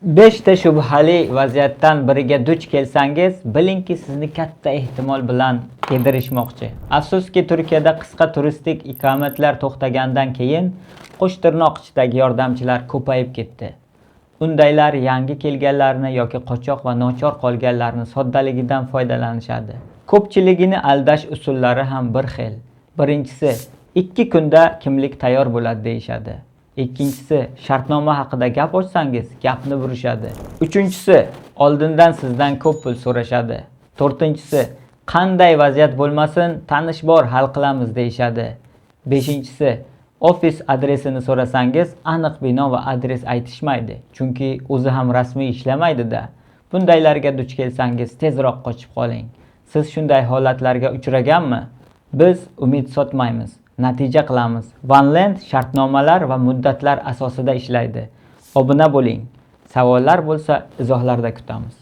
5 ta shubhali vaziyatdan biriga duch kelsangiz, bilingki sizni katta ehtimol bilan yedirishmoqchi. Afsuski, Turkiyada qisqa turistik ikomatlar to'xtagandan keyin qo'sh tirnoq ichidagi yordamchilar ko'payib ketdi. Undaylar yangi kelganlarni yoki qochoq va nochor qolganlarni soddaligidan foydalanishadi. Ko'pchiligini aldash usullari ham bir xil. Birinchisi, 2 kunda kimlik tayyor bo'ladi deyishadi. Ikkinchisi, shartnoma haqida gap ochsangiz, gapni burishadi. Uchinchisi, oldindan sizdan ko'p pul so'rashadi. To'rtinchisi, qanday vaziyat bo'lmasin, tanish bor, hal qilamiz deyishadi. Beshinchisi, ofis adresini so'rasangiz, aniq bino va adres aytishmaydi, chunki o'zi ham rasmiy ishlamaydi-da. Bundaylarga duch kelsangiz, tezroq qochib qoling. Siz shunday holatlarga uchraganmi? Biz umid sotmaymiz, natija qilamiz. OneLand shartnomalar va muddatlar asosida ishlaydi. Obuna bo'ling. Savollar bo'lsa, izohlarda kutamiz.